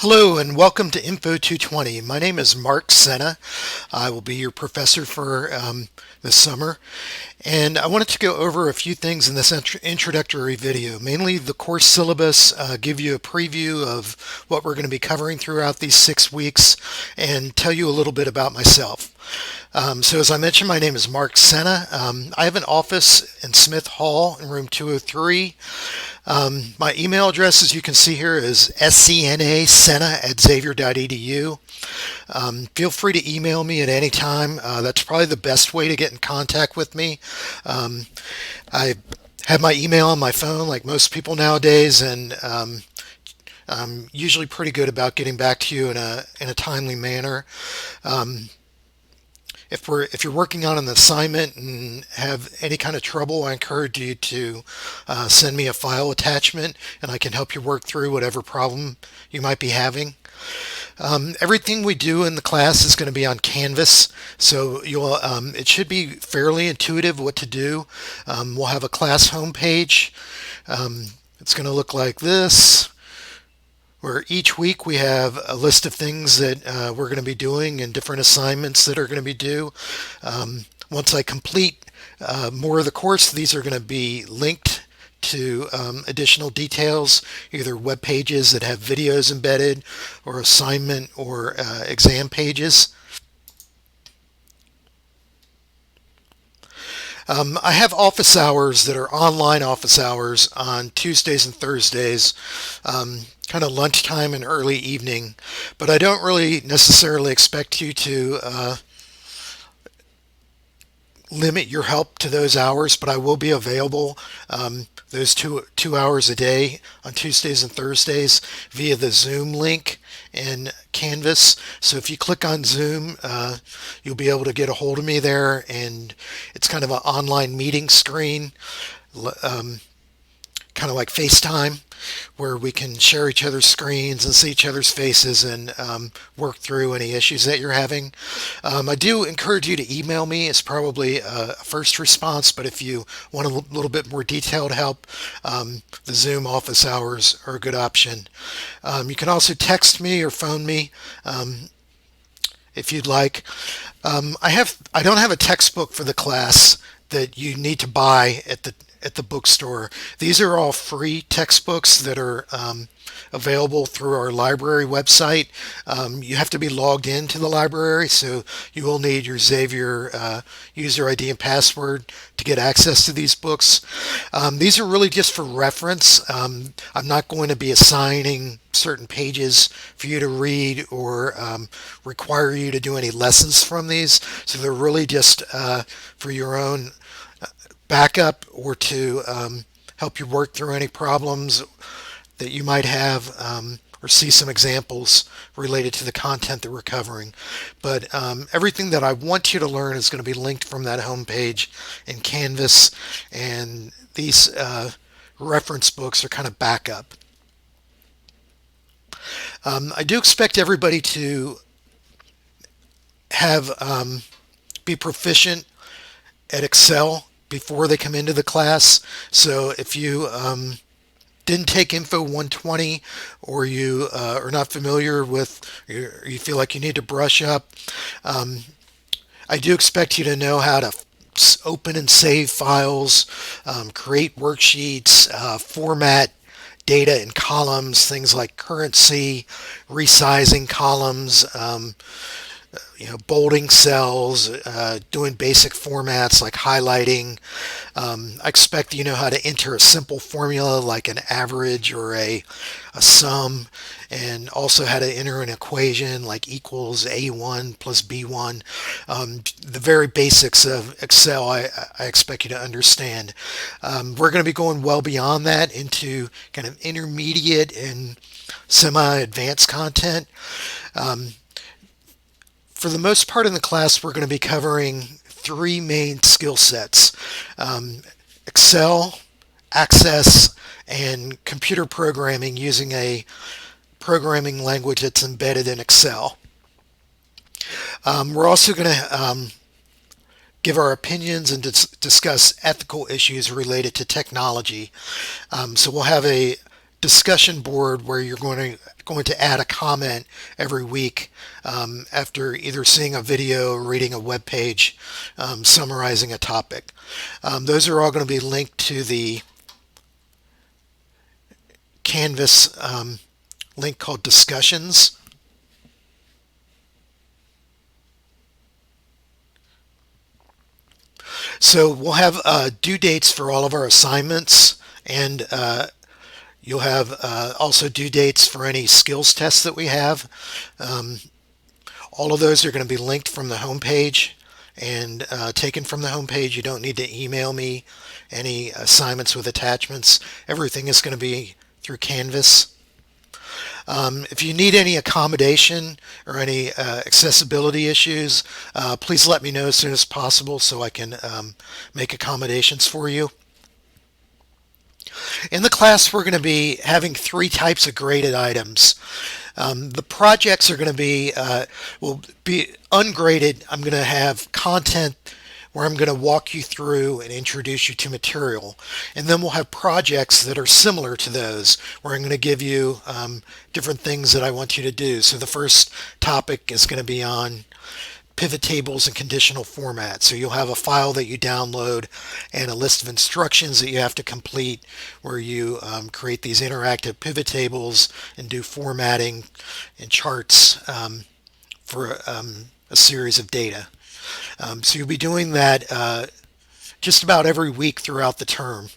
Hello and welcome to Info 220. My name is Mark Senna. I will be your professor for this summer. And I wanted to go over a few things in this introductory video, mainly the course syllabus, give you a preview of what we're going to be covering throughout these 6 weeks, and tell you a little bit about myself. So as I mentioned, my name is Mark Senna. I have an office in Smith Hall in room 203. My email address, as you can see here, is scnasenna@xavier.edu. Feel free to email me at any time. That's probably the best way to get in contact with me. I have my email on my phone like most people nowadays, and I'm usually pretty good about getting back to you in a timely manner. If you're working on an assignment and have any kind of trouble, I encourage you to send me a file attachment, and I can help you work through whatever problem you might be having. Everything we do in the class is going to be on Canvas, so it should be fairly intuitive what to do. We'll have a class homepage. It's going to look like this, where each week we have a list of things that we're going to be doing and different assignments that are going to be due. Once I complete more of the course, these are going to be linked to additional details, either web pages that have videos embedded or assignment or exam pages. I have office hours that are online office hours on Tuesdays and Thursdays, kind of lunchtime and early evening, but I don't really necessarily expect you to limit your help to those hours, but I will be available those two hours a day on Tuesdays and Thursdays via the Zoom link in Canvas. So if you click on Zoom, you'll be able to get a hold of me there, and it's kind of an online meeting screen, kind of like FaceTime, where we can share each other's screens and see each other's faces and work through any issues that you're having. I do encourage you to email me. It's probably a first response, but if you want a little bit more detailed help, the Zoom office hours are a good option. You can also text me or phone me if you'd like. I don't have a textbook for the class that you need to buy at the bookstore. These are all free textbooks that are available through our library website. You have to be logged into the library, so you will need your Xavier user ID and password to get access to these books. These are really just for reference. I'm not going to be assigning certain pages for you to read or require you to do any lessons from these, so they're really just for your own backup or to help you work through any problems that you might have, or see some examples related to the content that we're covering. But everything that I want you to learn is going to be linked from that homepage in Canvas, and these reference books are kind of backup. I do expect everybody to have be proficient at Excel before they come into the class. So if you didn't take Info 120, or you are not familiar with, or you feel like you need to brush up, I do expect you to know how to open and save files, create worksheets, format data in columns, things like currency, resizing columns, bolding cells, doing basic formats like highlighting. I expect you know how to enter a simple formula like an average or a sum, and also how to enter an equation like equals A1 plus B1. The very basics of Excel I expect you to understand. We're going to be going well beyond that into kind of intermediate and semi-advanced content. For the most part in the class, we're going to be covering three main skill sets: Excel, Access, and computer programming using a programming language that's embedded in Excel. We're also going to give our opinions and discuss ethical issues related to technology. So we'll have a discussion board where you're going to add a comment every week after either seeing a video or reading a web page summarizing a topic. Those are all going to be linked to the Canvas link called Discussions. So we'll have due dates for all of our assignments, and you'll have also due dates for any skills tests that we have. All of those are going to be linked from the homepage and taken from the homepage. You don't need to email me any assignments with attachments. Everything is going to be through Canvas. If you need any accommodation or any accessibility issues, please let me know as soon as possible so I can make accommodations for you. In the class, we're going to be having three types of graded items. The projects are going to be, will be ungraded. I'm going to have content where I'm going to walk you through and introduce you to material. And then we'll have projects that are similar to those, where I'm going to give you different things that I want you to do. So the first topic is going to be on pivot tables and conditional format. So you'll have a file that you download and a list of instructions that you have to complete where you create these interactive pivot tables and do formatting and charts for a series of data. So you'll be doing that just about every week throughout the term,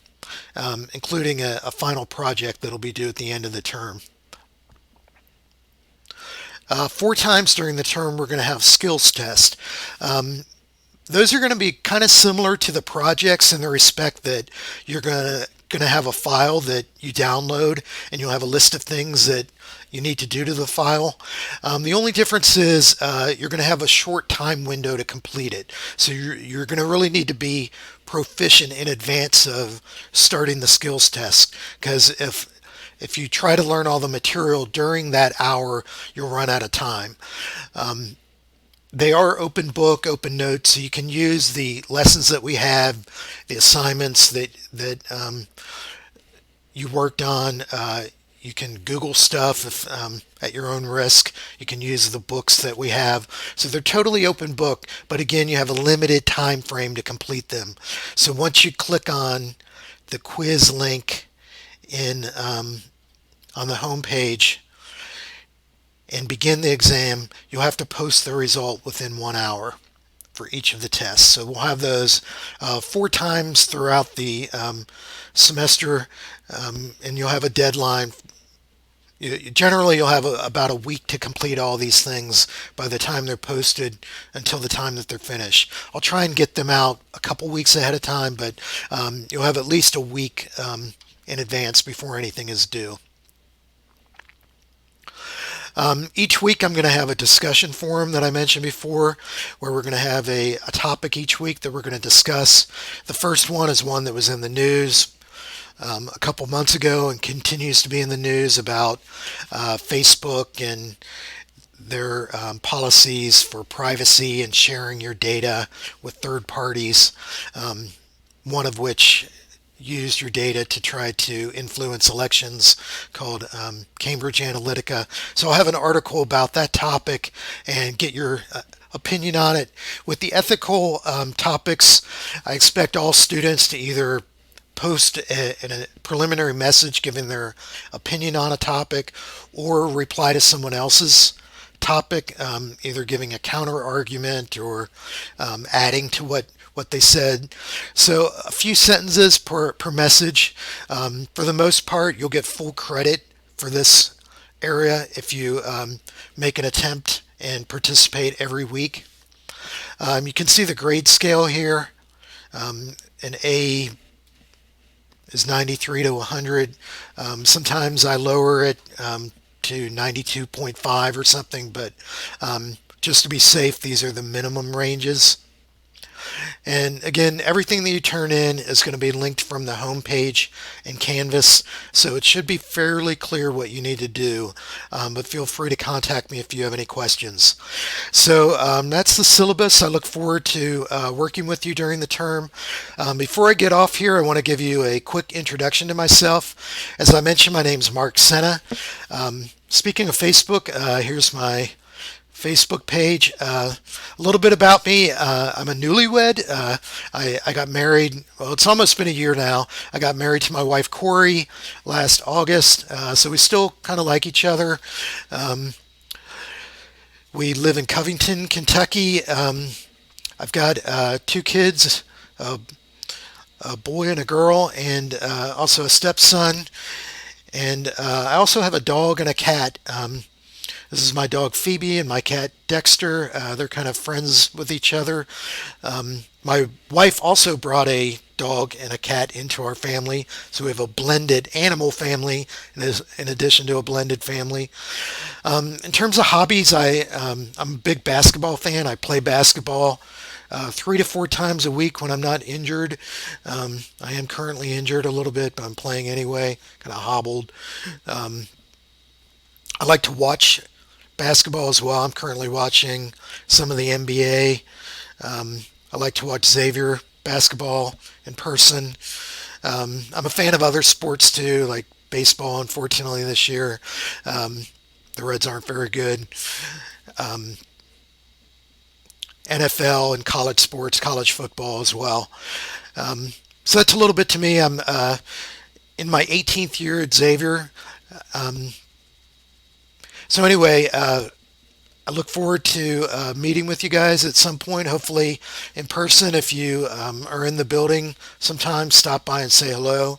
including a final project that'll be due at the end of the term. 4 times during the term, we're going to have skills tests. Those are going to be kind of similar to the projects in the respect that you're going to have a file that you download and you'll have a list of things that you need to do to the file. The only difference is you're going to have a short time window to complete it. So you're going to really need to be proficient in advance of starting the skills test, because if you try to learn all the material during that hour, you'll run out of time. They are open book, open notes, so you can use the lessons that we have, the assignments that you worked on. You can Google stuff at your own risk. You can use the books that we have. So they're totally open book, but again, you have a limited time frame to complete them. So once you click on the quiz link on the home page and begin the exam, you'll have to post the result within 1 hour for each of the tests. So we'll have those 4 times throughout the semester, and you'll have a deadline. Generally, you'll have about a week to complete all these things by the time they're posted until the time that they're finished. I'll try and get them out a couple weeks ahead of time, but you'll have at least a week in advance before anything is due. Each week I'm going to have a discussion forum that I mentioned before, where we're going to have a topic each week that we're going to discuss. The first one is one that was in the news a couple months ago and continues to be in the news about Facebook and their policies for privacy and sharing your data with third parties, one of which used your data to try to influence elections, called Cambridge Analytica. So I'll have an article about that topic and get your opinion on it. With the ethical topics, I expect all students to either post a preliminary message giving their opinion on a topic or reply to someone else's topic, either giving a counter argument or adding to what they said. So a few sentences per message. For the most part, you'll get full credit for this area if you make an attempt and participate every week. You can see the grade scale here. An A is 93 to 100. Sometimes I lower it to 92.5 or something, but just to be safe, these are the minimum ranges. And again, everything that you turn in is going to be linked from the home page in Canvas, so it should be fairly clear what you need to do. But feel free to contact me if you have any questions. So that's the syllabus. I look forward to working with you during the term. Before I get off here, I want to give you a quick introduction to myself. As I mentioned, my name's Mark Senna. Speaking of Facebook, here's my Facebook page. A little bit about me. I'm a newlywed. I got married, well, it's almost been a year now. I got married to my wife, Corey, last August. So we still kind of like each other. We live in Covington, Kentucky. I've got two kids, a boy and a girl, and also a stepson. And I also have a dog and a cat. This is my dog Phoebe and my cat Dexter. They're kind of friends with each other. My wife also brought a dog and a cat into our family, so we have a blended animal family in addition to a blended family. In terms of hobbies, I'm a big basketball fan. I play basketball 3 to 4 times a week when I'm not injured. I am currently injured a little bit, but I'm playing anyway, kind of hobbled. I like to watch basketball as well. I'm currently watching some of the NBA. I like to watch Xavier basketball in person. I'm a fan of other sports too, like baseball. Unfortunately, this year the Reds aren't very good. NFL and college sports, college football as well. So that's a little bit to me. I'm in my 18th year at Xavier. So anyway, I look forward to meeting with you guys at some point, hopefully in person. If you are in the building sometime, stop by and say hello.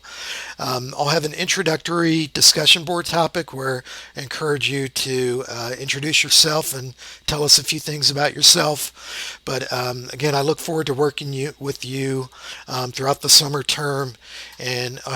I'll have an introductory discussion board topic where I encourage you to introduce yourself and tell us a few things about yourself. But again, I look forward to working with you throughout the summer term, and I hope